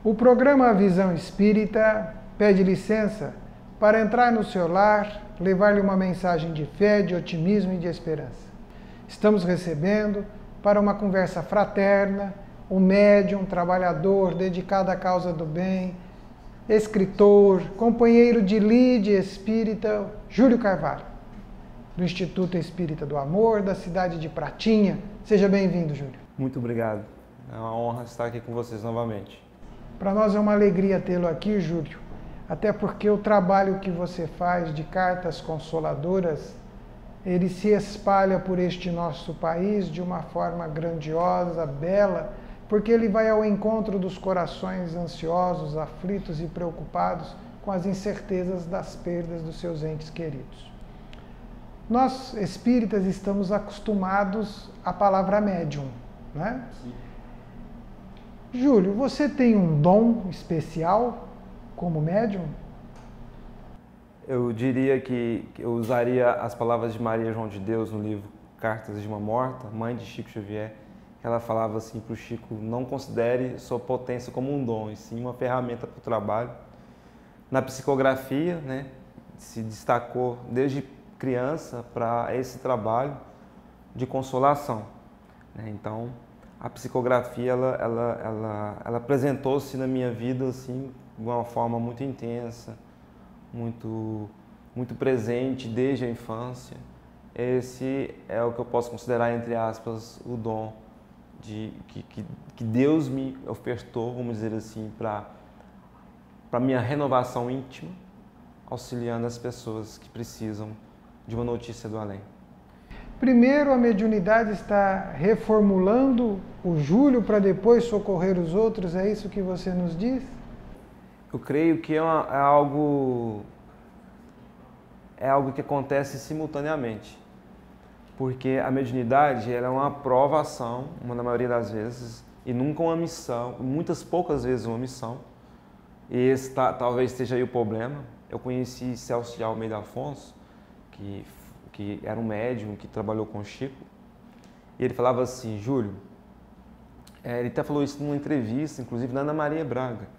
O programa Visão Espírita pede licença para entrar no seu lar, levar-lhe uma mensagem de fé, de otimismo e de esperança. Estamos recebendo, para uma conversa fraterna, um médium, trabalhador, dedicado à causa do bem, escritor, companheiro de lide espírita, Júlio Carvalho, do Instituto Espírita do Amor, da cidade de Pratinha. Seja bem-vindo, Júlio. Muito obrigado. É uma honra estar aqui com vocês novamente. Para nós é uma alegria tê-lo aqui, Júlio, até porque o trabalho que você faz de cartas consoladoras, ele se espalha por este nosso país de uma forma grandiosa, bela, porque ele vai ao encontro dos corações ansiosos, aflitos e preocupados com as incertezas das perdas dos seus entes queridos. Nós, espíritas, estamos acostumados à palavra médium, né? Sim. Júlio, você tem um dom especial como médium? Eu diria que eu usaria as palavras de Maria João de Deus no livro Cartas de uma Morta, mãe de Chico Xavier. Ela falava assim para o Chico: não considere sua potência como um dom, e sim uma ferramenta para o trabalho. Na psicografia, né, se destacou desde criança para esse trabalho de consolação, né? Então, a psicografia ela apresentou-se na minha vida assim de uma forma muito intensa, muito presente desde a infância. Esse é o que eu posso considerar, entre aspas, o dom que Deus me ofertou, vamos dizer assim, para minha renovação íntima, auxiliando as pessoas que precisam de uma notícia do além. Primeiro, a mediunidade está reformulando o Júlio para depois socorrer os outros, é isso que você nos diz? Eu creio que é algo que acontece simultaneamente, porque a mediunidade ela é uma provação, na maioria das vezes, e nunca uma missão, poucas vezes uma missão, e esse talvez seja aí o problema. Eu conheci Celso de Almeida Afonso, que era um médium que trabalhou com o Chico, e ele falava assim: Júlio, ele até falou isso numa entrevista, inclusive na Ana Maria Braga,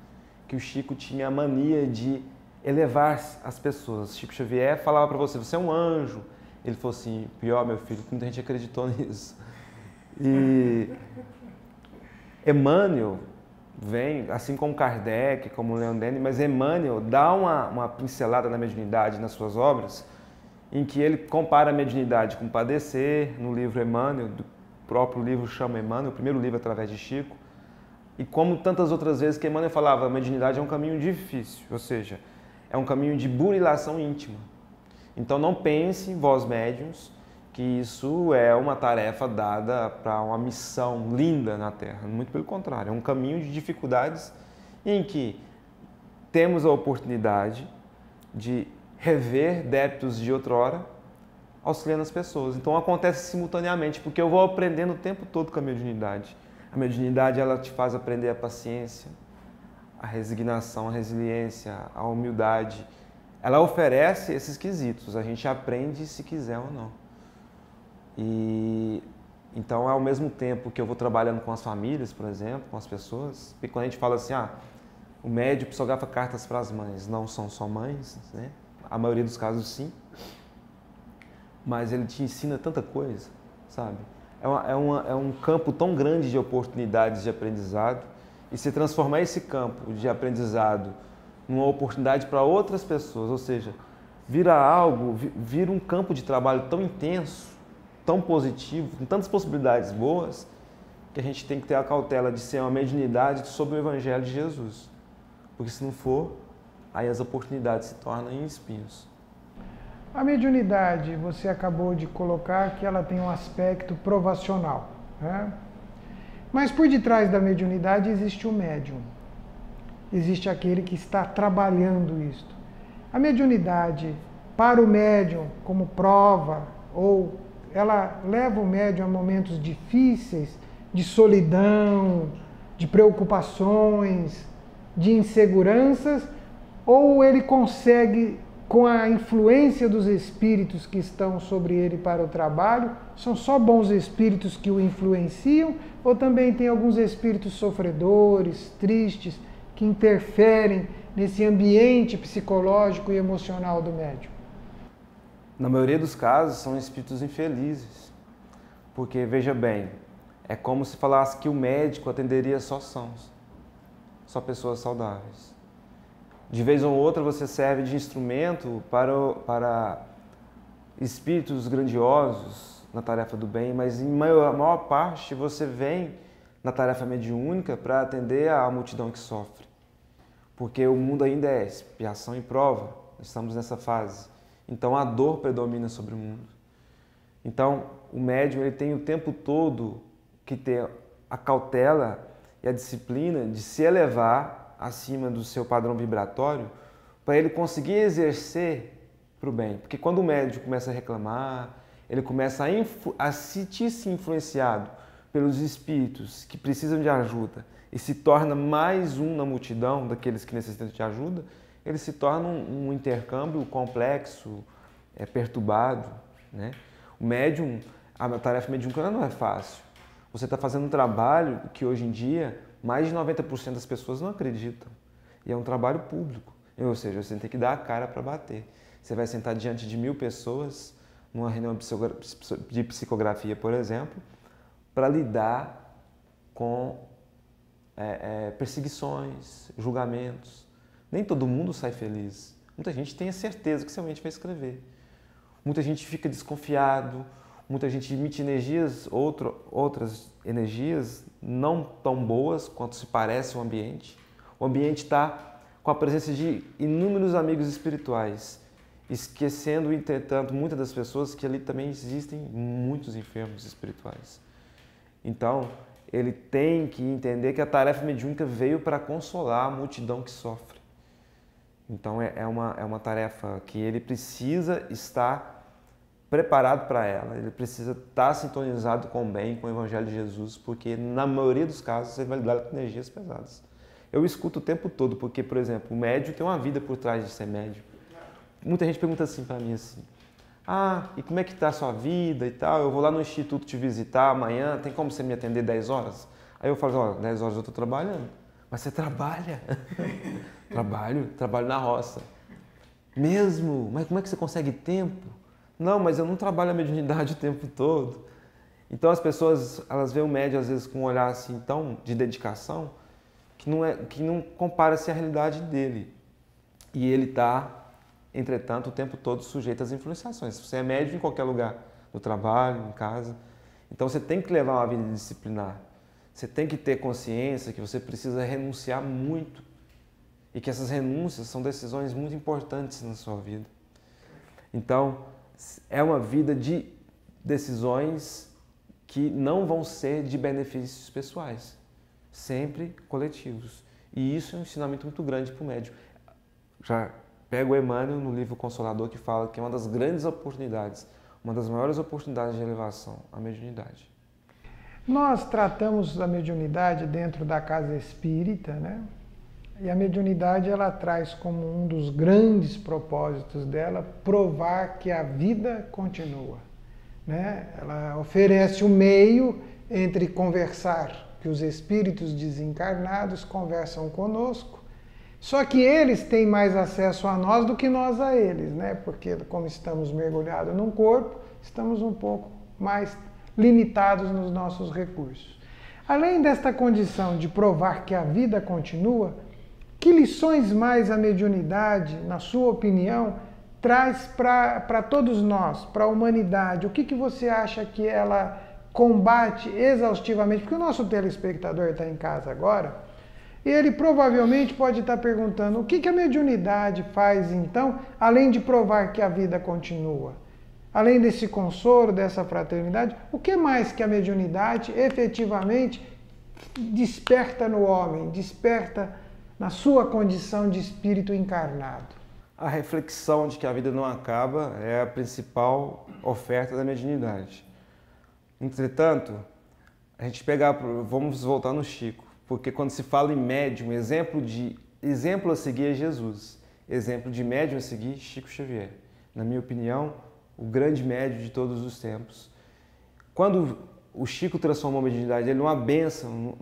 que o Chico tinha a mania de elevar as pessoas. Chico Xavier falava para você é um anjo. Ele falou assim: pior, meu filho, muita gente acreditou nisso. E Emmanuel vem, assim como Kardec, como Leon Denis, mas Emmanuel dá uma pincelada na mediunidade nas suas obras, em que ele compara a mediunidade com padecer, no livro Emmanuel, do próprio livro chama Emmanuel, o primeiro livro através de Chico, e como tantas outras vezes que Emmanuel falava, a mediunidade é um caminho difícil, ou seja, é um caminho de burilação íntima. Então não pense, vós médiuns, que isso é uma tarefa dada para uma missão linda na Terra, muito pelo contrário, é um caminho de dificuldades em que temos a oportunidade de rever débitos de outrora, auxiliando as pessoas. Então acontece simultaneamente, porque eu vou aprendendo o tempo todo com a mediunidade. A mediunidade ela te faz aprender a paciência, a resignação, a resiliência, a humildade. Ela oferece esses quesitos, a gente aprende se quiser ou não. E então, ao mesmo tempo que eu vou trabalhando com as famílias, por exemplo, com as pessoas, porque quando a gente fala assim, o médium psicografa cartas para as mães, não são só mães, né? A maioria dos casos sim, mas ele te ensina tanta coisa, sabe? É um campo tão grande de oportunidades de aprendizado, e se transformar esse campo de aprendizado numa oportunidade para outras pessoas, ou seja, vira um campo de trabalho tão intenso, tão positivo, com tantas possibilidades boas, que a gente tem que ter a cautela de ser uma mediunidade sobre o Evangelho de Jesus, porque se não for, aí as oportunidades se tornam em espinhos. A mediunidade, você acabou de colocar que ela tem um aspecto provacional, né? Mas por detrás da mediunidade existe o médium. Existe aquele que está trabalhando isto. A mediunidade, para o médium, como prova, ou ela leva o médium a momentos difíceis, de solidão, de preocupações, de inseguranças, ou ele consegue, com a influência dos espíritos que estão sobre ele para o trabalho, são só bons espíritos que o influenciam, ou também tem alguns espíritos sofredores, tristes, que interferem nesse ambiente psicológico e emocional do médium? Na maioria dos casos, são espíritos infelizes. Porque, veja bem, é como se falasse que o médico atenderia só sãos, só pessoas saudáveis. De vez ou outra você serve de instrumento para espíritos grandiosos na tarefa do bem, mas em maior parte você vem na tarefa mediúnica para atender a multidão que sofre. Porque o mundo ainda é expiação e prova, estamos nessa fase. Então a dor predomina sobre o mundo. Então o médium ele tem o tempo todo que ter a cautela e a disciplina de se elevar acima do seu padrão vibratório para ele conseguir exercer para o bem. Porque quando o médium começa a reclamar, ele começa a sentir-se influenciado pelos espíritos que precisam de ajuda e se torna mais um na multidão daqueles que necessitam de ajuda, ele se torna um intercâmbio complexo, perturbado, né? O médium, a tarefa mediúnica não é fácil. Você está fazendo um trabalho que hoje em dia mais de 90% das pessoas não acreditam. E é um trabalho público. Ou seja, você tem que dar a cara para bater. Você vai sentar diante de 1000 pessoas, numa reunião de psicografia, por exemplo, para lidar com perseguições, julgamentos. Nem todo mundo sai feliz. Muita gente tem a certeza que seu mente vai escrever. Muita gente fica desconfiado, muita gente emite energias, outras energias não tão boas quanto se parece o ambiente. O ambiente está com a presença de inúmeros amigos espirituais, esquecendo, entretanto, muitas das pessoas que ali também existem muitos enfermos espirituais. Então, ele tem que entender que a tarefa mediúnica veio para consolar a multidão que sofre. Então, é uma tarefa que ele precisa estar preparado para ela, ele precisa estar sintonizado com o bem, com o Evangelho de Jesus, porque na maioria dos casos ele vai lidar com energias pesadas. Eu escuto o tempo todo, porque, por exemplo, o médium tem uma vida por trás de ser médium. Muita gente pergunta assim para mim, assim, e como é que está a sua vida e tal? Eu vou lá no instituto te visitar amanhã, tem como você me atender 10 horas? Aí eu falo, 10 horas eu estou trabalhando. Mas você trabalha? Trabalho na roça. Mesmo? Mas como é que você consegue tempo? Não, mas eu não trabalho a mediunidade o tempo todo. Então as pessoas, elas veem o médium às vezes com um olhar assim tão de dedicação que não compara-se à realidade dele. E ele está, entretanto, o tempo todo sujeito às influenciações. Você é médium em qualquer lugar, no trabalho, em casa. Então você tem que levar uma vida disciplinar. Você tem que ter consciência que você precisa renunciar muito. E que essas renúncias são decisões muito importantes na sua vida. Então, é uma vida de decisões que não vão ser de benefícios pessoais, sempre coletivos. E isso é um ensinamento muito grande para o médium. Já pego o Emmanuel no livro Consolador, que fala que é uma das grandes oportunidades, uma das maiores oportunidades de elevação, a mediunidade. Nós tratamos da mediunidade dentro da casa espírita, né? E a mediunidade ela traz como um dos grandes propósitos dela provar que a vida continua, né? Ela oferece o meio entre conversar, que os espíritos desencarnados conversam conosco, só que eles têm mais acesso a nós do que nós a eles, né? Porque como estamos mergulhados num corpo, estamos um pouco mais limitados nos nossos recursos. Além desta condição de provar que a vida continua, que lições mais a mediunidade, na sua opinião, traz para todos nós, para a humanidade? O que você acha que ela combate exaustivamente? Porque o nosso telespectador está em casa agora, e ele provavelmente pode estar perguntando o que a mediunidade faz, então, além de provar que a vida continua? Além desse consolo, dessa fraternidade, o que mais que a mediunidade efetivamente desperta no homem, desperta na sua condição de espírito encarnado? A reflexão de que a vida não acaba é a principal oferta da mediunidade. Entretanto, vamos voltar no Chico, porque quando se fala em médium, exemplo a seguir é Jesus, exemplo de médium a seguir, Chico Xavier. Na minha opinião, o grande médium de todos os tempos. Quando o Chico transformou a mediunidade numa bênção,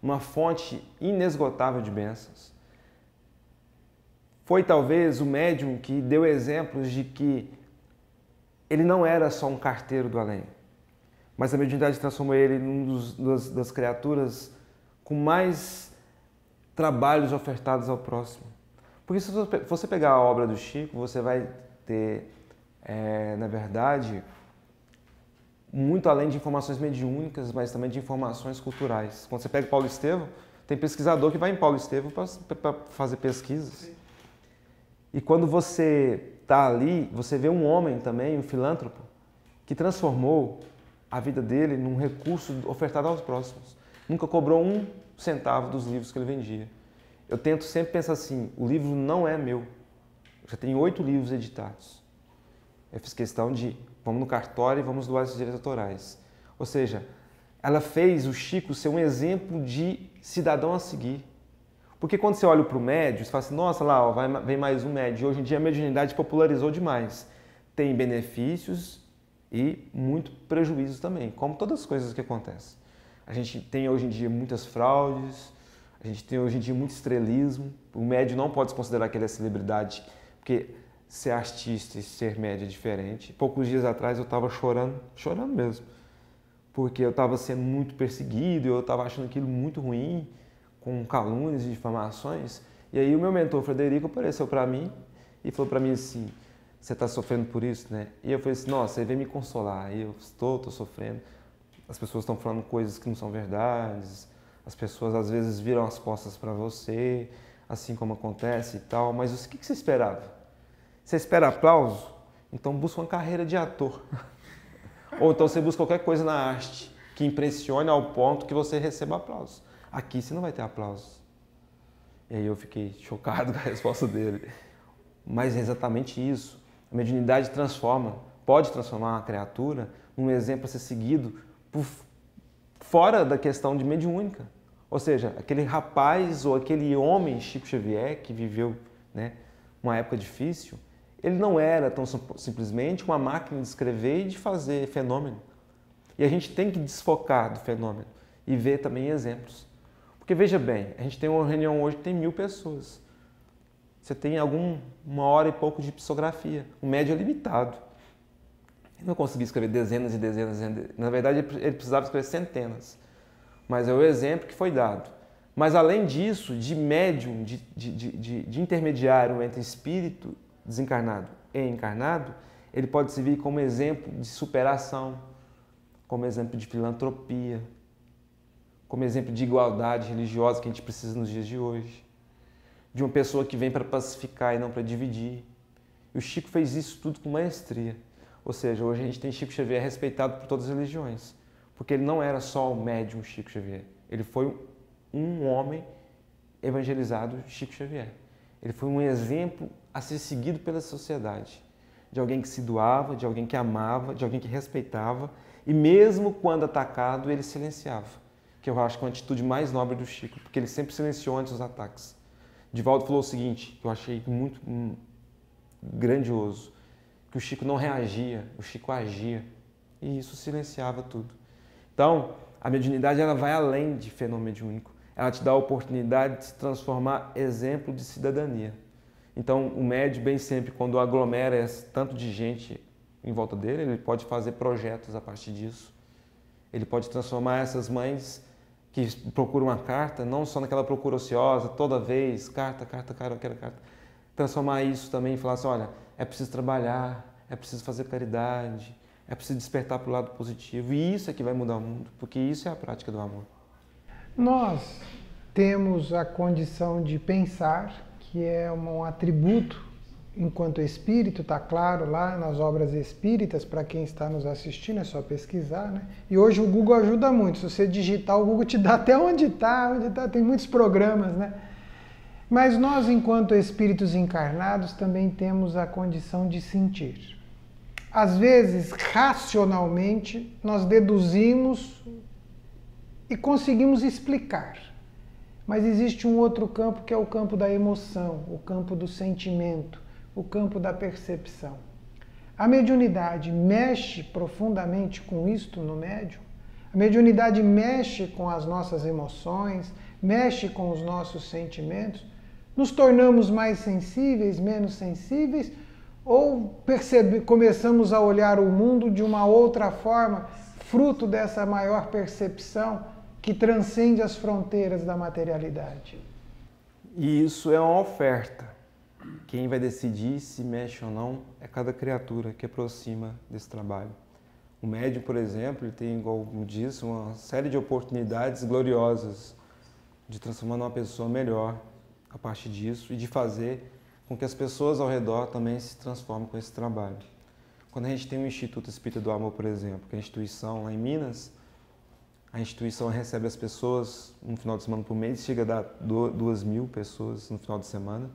uma fonte inesgotável de bênçãos. Foi talvez o médium que deu exemplos de que ele não era só um carteiro do além, mas a mediunidade transformou ele em uma das criaturas com mais trabalhos ofertados ao próximo. Porque se você pegar a obra do Chico, você vai ter, na verdade, muito além de informações mediúnicas, mas também de informações culturais. Quando você pega Paulo Estevam, tem pesquisador que vai em Paulo Estevam para fazer pesquisas. E quando você está ali, você vê um homem também, um filântropo, que transformou a vida dele num recurso ofertado aos próximos. Nunca cobrou um centavo dos livros que ele vendia. Eu tento sempre pensar assim, o livro não é meu. Eu já tenho 8 livros editados. Eu fiz questão de, vamos no cartório e vamos doar esses direitos autorais. Ou seja, ela fez o Chico ser um exemplo de cidadão a seguir. Porque quando você olha para o médio, você fala assim, nossa, lá ó, vem mais um médio. Hoje em dia a mediunidade popularizou demais. Tem benefícios e muito prejuízos também, como todas as coisas que acontecem. A gente tem hoje em dia muitas fraudes, a gente tem hoje em dia muito estrelismo. O médio não pode se considerar que ele é celebridade, porque ser artista e ser médio é diferente. Poucos dias atrás eu estava chorando mesmo, porque eu estava sendo muito perseguido, eu estava achando aquilo muito ruim, com calúnias e difamações. E aí o meu mentor, Frederico, apareceu para mim e falou para mim assim, você está sofrendo por isso, né? E eu falei assim, nossa, ele veio me consolar, e eu estou sofrendo. As pessoas estão falando coisas que não são verdades, as pessoas às vezes viram as costas para você, assim como acontece e tal, mas o que você esperava? Você espera aplauso? Então busca uma carreira de ator. Ou então você busca qualquer coisa na arte que impressione ao ponto que você receba aplauso. Aqui você não vai ter aplausos. E aí eu fiquei chocado com a resposta dele. Mas é exatamente isso. A mediunidade pode transformar uma criatura num exemplo a ser seguido fora da questão de mediúnica. Ou seja, aquele rapaz ou aquele homem, Chico Xavier, que viveu, né, uma época difícil, ele não era tão simplesmente uma máquina de escrever e de fazer fenômeno. E a gente tem que desfocar do fenômeno e ver também exemplos. Porque veja bem, a gente tem uma reunião hoje que tem 1000 pessoas. Você tem uma hora e pouco de psicografia. O médio é limitado. Ele não conseguia escrever dezenas e dezenas. Na verdade, ele precisava escrever centenas. Mas é o exemplo que foi dado. Mas além disso, de médium, de intermediário entre espírito desencarnado e encarnado, ele pode servir como exemplo de superação, como exemplo de filantropia, como exemplo de igualdade religiosa que a gente precisa nos dias de hoje, de uma pessoa que vem para pacificar e não para dividir. E o Chico fez isso tudo com maestria. Ou seja, hoje a gente tem Chico Xavier respeitado por todas as religiões, porque ele não era só o médium Chico Xavier, ele foi um homem evangelizado Chico Xavier. Ele foi um exemplo a ser seguido pela sociedade, de alguém que se doava, de alguém que amava, de alguém que respeitava, e mesmo quando atacado, ele silenciava, que eu acho que é uma atitude mais nobre do Chico, porque ele sempre silenciou antes dos ataques. Divaldo falou o seguinte, que eu achei muito grandioso, que o Chico não reagia, o Chico agia, e isso silenciava tudo. Então, a mediunidade ela vai além de fenômeno mediúnico, ela te dá a oportunidade de se transformar em exemplo de cidadania. Então, o médium, bem sempre, quando aglomera esse tanto de gente em volta dele, ele pode fazer projetos a partir disso. Ele pode transformar essas mães que procuram uma carta, não só naquela procura ociosa, toda vez, carta, eu quero carta. Transformar isso também e falar assim, olha, é preciso trabalhar, é preciso fazer caridade, é preciso despertar para o lado positivo. E isso é que vai mudar o mundo, porque isso é a prática do amor. Nós temos a condição de pensar, que é um atributo enquanto espírito, está claro lá nas obras espíritas, para quem está nos assistindo, é só pesquisar, né? E hoje o Google ajuda muito, se você digitar, o Google te dá até onde está, tem muitos programas, né? Mas nós, enquanto espíritos encarnados, também temos a condição de sentir. Às vezes, racionalmente, nós deduzimos e conseguimos explicar. Mas existe um outro campo que é o campo da emoção, o campo do sentimento, o campo da percepção. A mediunidade mexe profundamente com isto no médium. A A mediunidade mexe com as nossas emoções, mexe com os nossos sentimentos. Nos tornamos mais sensíveis, menos sensíveis, ou começamos a olhar o mundo de uma outra forma, fruto dessa maior percepção que transcende as fronteiras da materialidade? E isso é uma oferta. Quem vai decidir se mexe ou não é cada criatura que aproxima desse trabalho. O médium, por exemplo, ele tem, igual eu disse, uma série de oportunidades gloriosas de transformar uma pessoa melhor a partir disso e de fazer com que as pessoas ao redor também se transformem com esse trabalho. Quando a gente tem o Instituto Espírita do Amor, por exemplo, que é a instituição lá em Minas, a instituição recebe as pessoas no final de semana por mês, chega a dar 2.000 pessoas no final de semana,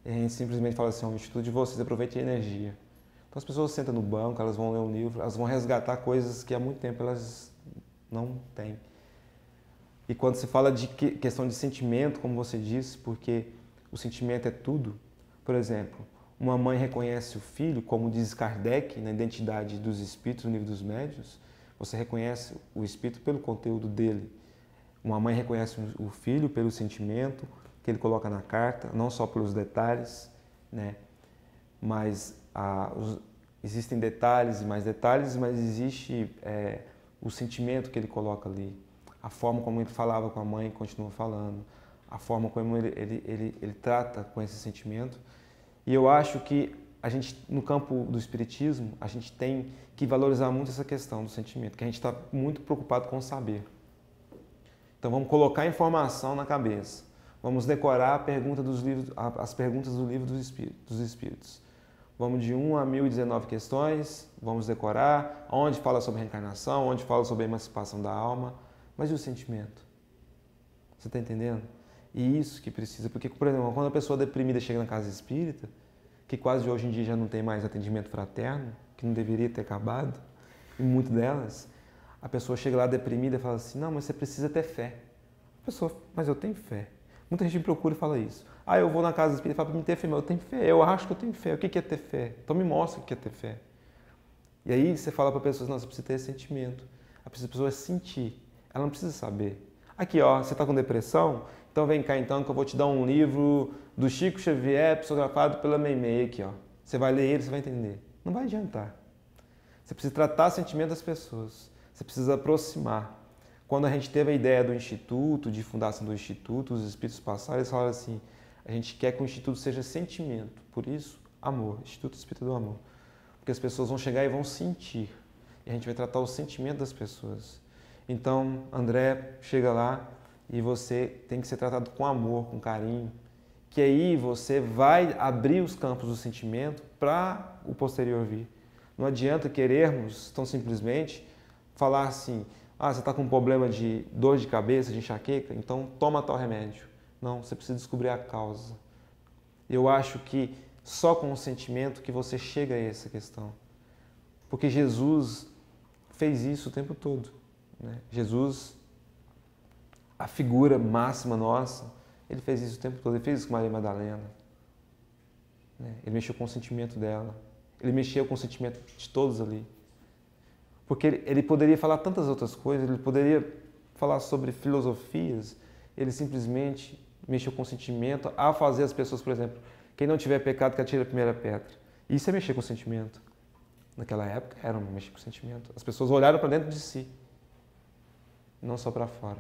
e a gente simplesmente fala assim, o Instituto de vocês, aproveite a energia. Então as pessoas sentam no banco, elas vão ler um livro, elas vão resgatar coisas que há muito tempo elas não têm. E quando se fala de questão de sentimento, como você disse, porque o sentimento é tudo, por exemplo, uma mãe reconhece o filho, como diz Kardec, na Identidade dos Espíritos, no Livro dos Médiuns, você reconhece o espírito pelo conteúdo dele. Uma mãe reconhece o filho pelo sentimento que ele coloca na carta, não só pelos detalhes, né? Mas existem detalhes e mais detalhes, mas existe o sentimento que ele coloca ali. A forma como ele falava com a mãe continua falando, a forma como ele trata com esse sentimento. E eu acho que a gente, no campo do espiritismo, a gente tem que valorizar muito essa questão do sentimento, que a gente está muito preocupado com o saber. Então vamos colocar informação na cabeça, vamos decorar as perguntas do Livro dos Espíritos. Vamos de 1 a 1019 questões, vamos decorar, onde fala sobre reencarnação, onde fala sobre a emancipação da alma, mas e o sentimento? Você está entendendo? E isso que precisa, porque, por exemplo, quando a pessoa deprimida chega na casa espírita, que quase hoje em dia já não tem mais atendimento fraterno, que não deveria ter acabado, e muitas delas, a pessoa chega lá deprimida e fala assim, não, mas você precisa ter fé. A pessoa, mas eu tenho fé. Muita gente me procura e fala isso. Ah, eu vou na casa espírita e falo para mim ter fé, mas eu tenho fé, eu acho que eu tenho fé. O que é ter fé? Então me mostra o que é ter fé. E aí você fala para a pessoa, não, você precisa ter esse sentimento. A pessoa sentir, ela não precisa saber. Aqui, ó, você está com depressão? Então vem cá então que eu vou te dar um livro do Chico Xavier, psicografado pela Meimei aqui, ó. Você vai ler ele, você vai entender. Não vai adiantar. Você precisa tratar o sentimento das pessoas. Você precisa aproximar. Quando a gente teve a ideia do Instituto, de fundação do Instituto, os espíritos passaram, eles falaram assim, a gente quer que o Instituto seja sentimento, por isso, amor, Instituto Espírita do Amor. Porque as pessoas vão chegar e vão sentir. E a gente vai tratar o sentimento das pessoas. Então, André, chega lá e você tem que ser tratado com amor, com carinho, que aí você vai abrir os campos do sentimento para o posterior vir. Não adianta querermos, tão simplesmente, falar assim, ah, você está com um problema de dor de cabeça, de enxaqueca, então toma tal remédio. Não, você precisa descobrir a causa. Eu acho que só com o sentimento que você chega a essa questão. Porque Jesus fez isso o tempo todo. Né? Jesus, a figura máxima nossa, ele fez isso o tempo todo. Ele fez isso com Maria Madalena. Né? Ele mexeu com o sentimento dela. Ele mexeu com o sentimento de todos ali. Porque ele poderia falar tantas outras coisas, ele poderia falar sobre filosofias, ele simplesmente mexeu com o sentimento a fazer as pessoas, por exemplo, quem não tiver pecado que atire a primeira pedra. Isso é mexer com o sentimento. Naquela época era mexer com o sentimento. As pessoas olharam para dentro de si, não só para fora.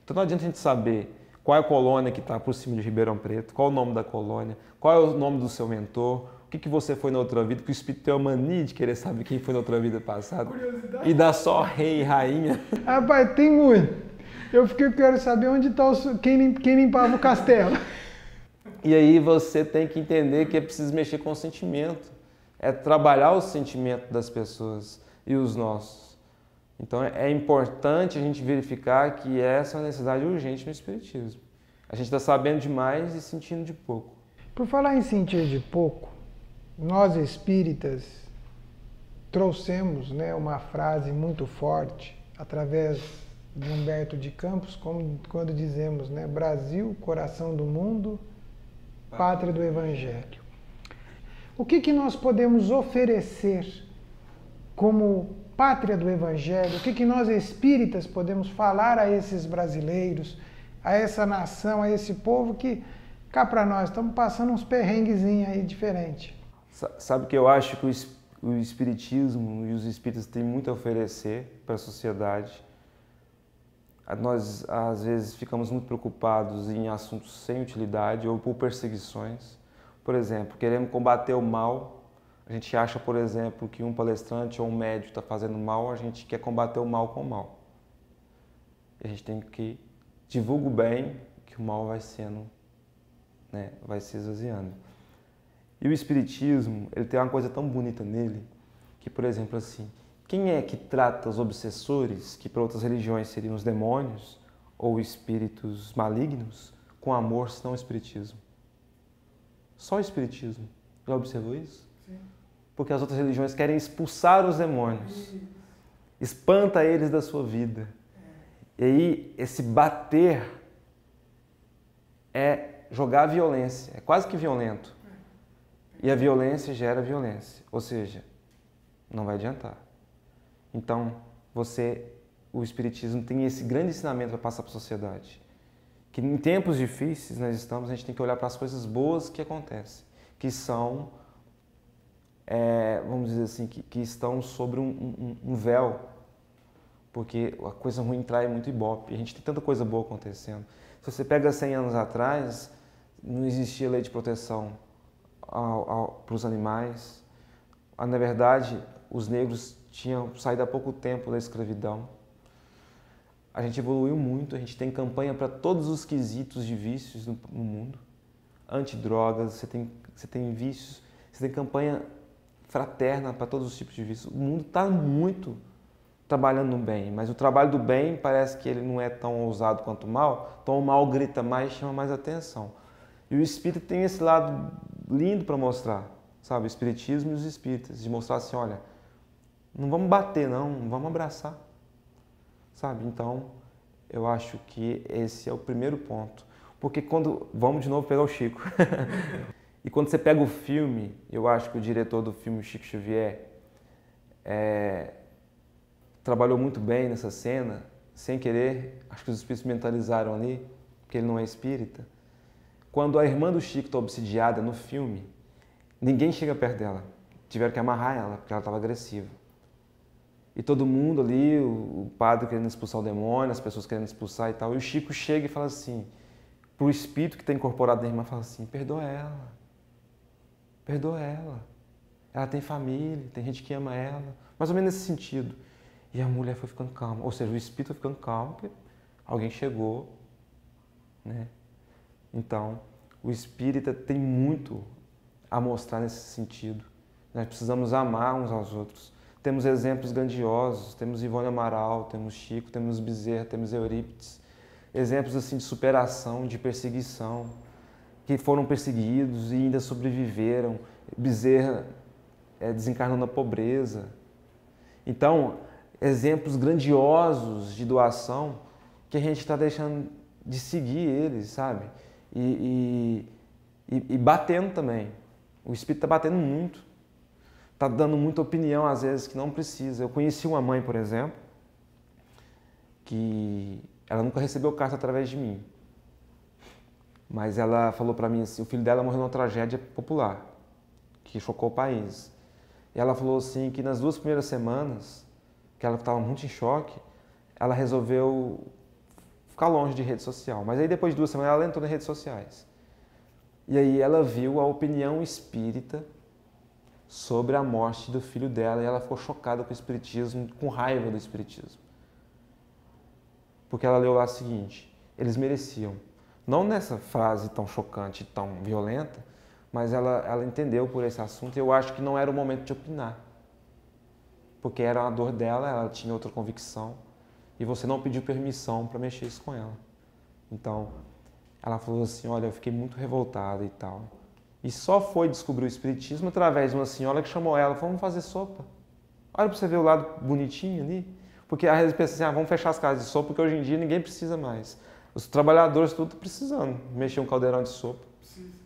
Então não adianta a gente saber qual é a colônia que está por cima de Ribeirão Preto, qual é o nome da colônia, qual é o nome do seu mentor, o que você foi na outra vida, que o espírito tem uma mania de querer saber quem foi na outra vida passada. E dá só rei e rainha. Rapaz, tem muito. Eu quero saber onde está quem limpava o castelo. E aí você tem que entender que é preciso mexer com o sentimento. É trabalhar o sentimento das pessoas e os nossos. Então é importante a gente verificar que essa é uma necessidade urgente no espiritismo. A gente está sabendo demais e sentindo de pouco. Por falar em sentir de pouco, nós espíritas trouxemos, né, uma frase muito forte através de Humberto de Campos, como quando dizemos, né, Brasil, coração do mundo, pátria do Evangelho. O que nós podemos oferecer como pátria do Evangelho, o que nós espíritas podemos falar a esses brasileiros, a essa nação, a esse povo que, cá para nós, estamos passando uns perrenguezinhos aí diferentes. Sabe que eu acho que o Espiritismo e os espíritas têm muito a oferecer para a sociedade. Nós, às vezes, ficamos muito preocupados em assuntos sem utilidade ou por perseguições. Por exemplo, queremos combater o mal. A gente acha, por exemplo, que um palestrante ou um médico está fazendo mal, a gente quer combater o mal com o mal. E a gente tem que divulgar o bem, que o mal vai sendo, né, vai se esvaziando. E o Espiritismo, ele tem uma coisa tão bonita nele, que, por exemplo, assim, quem é que trata os obsessores, que para outras religiões seriam os demônios ou espíritos malignos, com amor, senão o Espiritismo? Só o Espiritismo. Já observou isso? Sim. Porque as outras religiões querem expulsar os demônios. Espanta eles da sua vida. E aí, esse bater é jogar violência. É quase que violento. E a violência gera violência. Ou seja, não vai adiantar. Então, o Espiritismo tem esse grande ensinamento para passar para a sociedade. Que em tempos difíceis nós estamos, a gente tem que olhar para as coisas boas que acontecem. Que são, vamos dizer assim, que estão sobre um véu. Porque a coisa ruim trai muito ibope. A gente tem tanta coisa boa acontecendo. Se você pega 100 anos atrás, não existia lei de proteção para os animais. Na verdade, os negros tinham saído há pouco tempo da escravidão. A gente evoluiu muito, a gente tem campanha para todos os quesitos de vícios no mundo. Antidrogas, você tem vícios, você tem campanha fraterna para todos os tipos de vícios. O mundo está muito trabalhando no bem, mas o trabalho do bem parece que ele não é tão ousado quanto o mal, então o mal grita mais e chama mais atenção. E o espírita tem esse lado lindo para mostrar, sabe? O espiritismo e os espíritas, de mostrar assim, olha, não vamos bater não, vamos abraçar, sabe? Então, eu acho que esse é o primeiro ponto. Porque vamos de novo pegar o Chico. E quando você pega o filme, eu acho que o diretor do filme, Chico Xavier, trabalhou muito bem nessa cena, sem querer, acho que os espíritos mentalizaram ali, porque ele não é espírita. Quando a irmã do Chico está obsidiada no filme, ninguém chega perto dela. Tiveram que amarrar ela, porque ela estava agressiva. E todo mundo ali, o padre querendo expulsar o demônio, as pessoas querendo expulsar e tal. E o Chico chega e fala assim, para o espírito que está incorporado na irmã, fala assim, perdoa ela. Perdoa ela. Ela tem família, tem gente que ama ela. Mais ou menos nesse sentido. E a mulher foi ficando calma. Ou seja, o espírito foi ficando calmo porque alguém chegou, né? Então, o espírita tem muito a mostrar nesse sentido. Nós precisamos amar uns aos outros. Temos exemplos grandiosos, temos Ivone Amaral, temos Chico, temos Bezerra, temos Eurípides. Exemplos assim de superação, de perseguição, que foram perseguidos e ainda sobreviveram. Bezerra desencarnou na pobreza. Então, exemplos grandiosos de doação que a gente está deixando de seguir eles, sabe? E batendo também. O espírito está batendo muito. Está dando muita opinião, às vezes, que não precisa. Eu conheci uma mãe, por exemplo, que ela nunca recebeu carta através de mim. Mas ela falou para mim assim, o filho dela morreu numa tragédia popular, que chocou o país. E ela falou assim que nas 2 primeiras semanas, que ela estava muito em choque, ela resolveu ficar longe de rede social. Mas aí depois de 2 semanas ela entrou nas redes sociais. E aí ela viu a opinião espírita sobre a morte do filho dela e ela ficou chocada com o espiritismo, com raiva do espiritismo. Porque ela leu lá o seguinte, eles mereciam. Não nessa frase tão chocante, tão violenta, mas ela entendeu por esse assunto e eu acho que não era o momento de opinar. Porque era uma dor dela, ela tinha outra convicção e você não pediu permissão para mexer isso com ela. Então, ela falou assim, olha, eu fiquei muito revoltada e tal. E só foi descobrir o espiritismo através de uma senhora que chamou ela, vamos fazer sopa. Olha para você ver o lado bonitinho ali. Porque às vezes pensa assim, vamos fechar as casas de sopa, porque hoje em dia ninguém precisa mais. Os trabalhadores tudo estão precisando mexer um caldeirão de sopa. Precisa.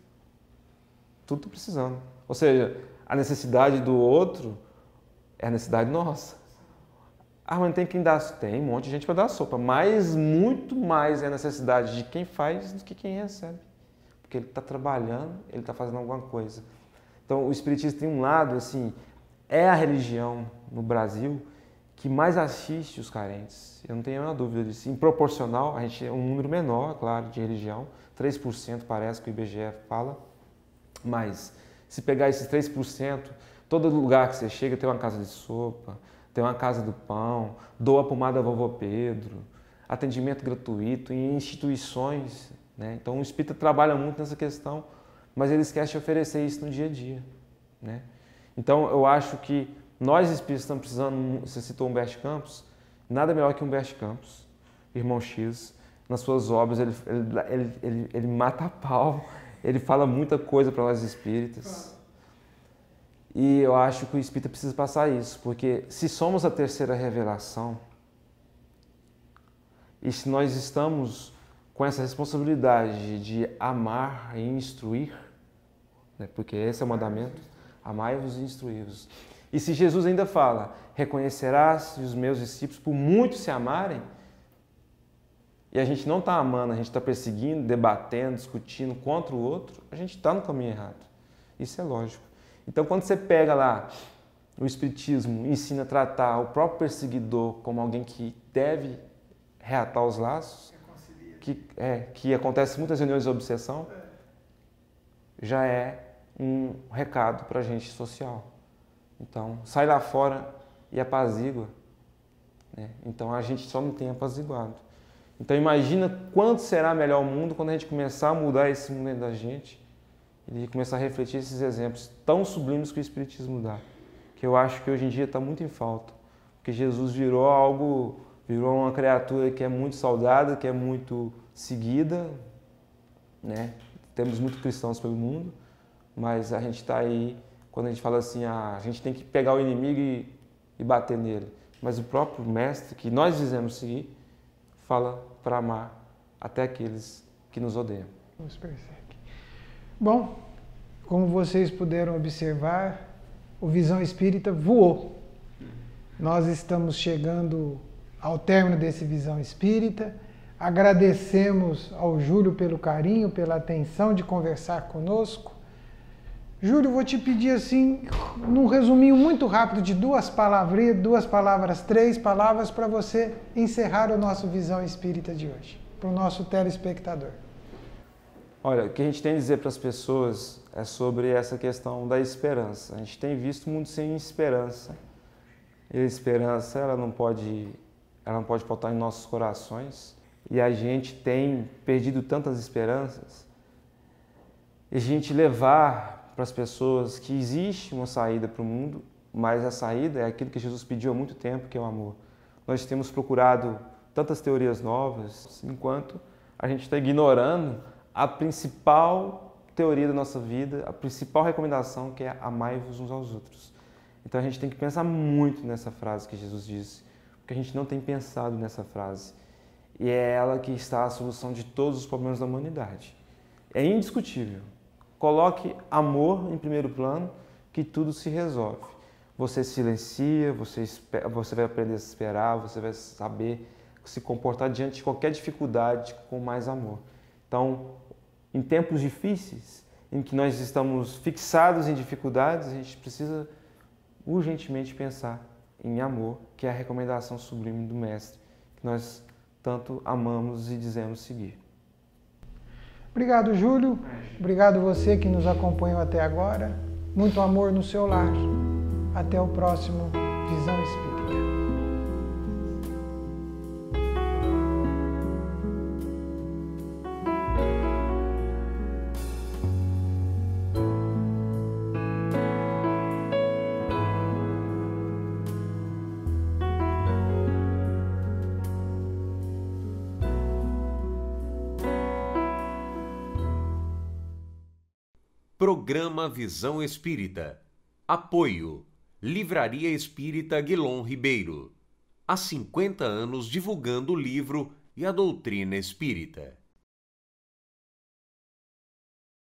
Tudo está precisando. Ou seja, a necessidade do outro é a necessidade nossa. Ah, mas tem quem dá. Tem um monte de gente para dar sopa, mas muito mais é a necessidade de quem faz do que quem recebe. Porque ele está trabalhando, ele está fazendo alguma coisa. Então, o Espiritismo tem um lado, assim, é a religião no Brasil que mais assiste os carentes. Eu não tenho nenhuma dúvida disso. Em proporcional, a gente é um número menor, claro, de religião. 3% parece que o IBGE fala. Mas, se pegar esses 3%, todo lugar que você chega tem uma casa de sopa, tem uma casa do pão, doa pomada vovô Pedro, atendimento gratuito em instituições, né? Então o espírita trabalha muito nessa questão, mas ele esquece de oferecer isso no dia a dia, né? Então eu acho que nós espíritas estamos precisando, você citou Humberto Campos, nada melhor que Humberto Campos, irmão X, nas suas obras ele mata a pau, ele fala muita coisa para nós espíritas. E eu acho que o espírita precisa passar isso, porque se somos a terceira revelação, e se nós estamos com essa responsabilidade de amar e instruir, né, porque esse é o mandamento, amai-vos e instruí-vos. E se Jesus ainda fala, reconhecerás os meus discípulos por muito se amarem, e a gente não está amando, a gente está perseguindo, debatendo, discutindo contra o outro, a gente está no caminho errado. Isso é lógico. Então, quando você pega lá, o Espiritismo ensina a tratar o próprio perseguidor como alguém que deve reatar os laços, que acontece em muitas reuniões de obsessão, já é um recado para a gente social. Então, sai lá fora e apazigua, né? Então, a gente só não tem apaziguado. Então, imagina quanto será melhor o mundo quando a gente começar a mudar esse mundo dentro da gente e começar a refletir esses exemplos tão sublimes que o Espiritismo dá, que eu acho que hoje em dia está muito em falta, porque Jesus virou uma criatura que é muito saudada, que é muito seguida, né? Temos muitos cristãos pelo mundo, mas a gente está aí, quando a gente fala assim, a gente tem que pegar o inimigo e bater nele, mas o próprio Mestre, que nós dizemos seguir, fala para amar até aqueles que nos odeiam. Nos persegue. Bom, como vocês puderam observar, o Visão Espírita voou. Nós estamos chegando ao término desse Visão Espírita. Agradecemos ao Júlio pelo carinho, pela atenção de conversar conosco. Júlio, vou te pedir assim, num resuminho muito rápido de 2 palavras, 3 palavras, para você encerrar o nosso Visão Espírita de hoje, para o nosso telespectador. Olha, o que a gente tem a dizer para as pessoas é sobre essa questão da esperança. A gente tem visto o mundo sem esperança. E a esperança, ela não pode faltar em nossos corações. E a gente tem perdido tantas esperanças. E a gente levar para as pessoas que existe uma saída para o mundo, mas a saída é aquilo que Jesus pediu há muito tempo, que é o amor. Nós temos procurado tantas teorias novas, enquanto a gente está ignorando a principal teoria da nossa vida, a principal recomendação, que é amai-vos uns aos outros. Então a gente tem que pensar muito nessa frase que Jesus disse, porque a gente não tem pensado nessa frase. E é ela que está a solução de todos os problemas da humanidade. É indiscutível. Coloque amor em primeiro plano, que tudo se resolve. Você silencia, você vai aprender a se esperar, você vai saber se comportar diante de qualquer dificuldade com mais amor. Então, em tempos difíceis, em que nós estamos fixados em dificuldades, a gente precisa urgentemente pensar em amor, que é a recomendação sublime do Mestre, que nós tanto amamos e dizemos seguir. Obrigado, Júlio. Obrigado você que nos acompanhou até agora. Muito amor no seu lar. Até o próximo Visão Espírita. Programa Visão Espírita. Apoio. Livraria Espírita Guilom Ribeiro. Há 50 anos divulgando o livro e a doutrina espírita.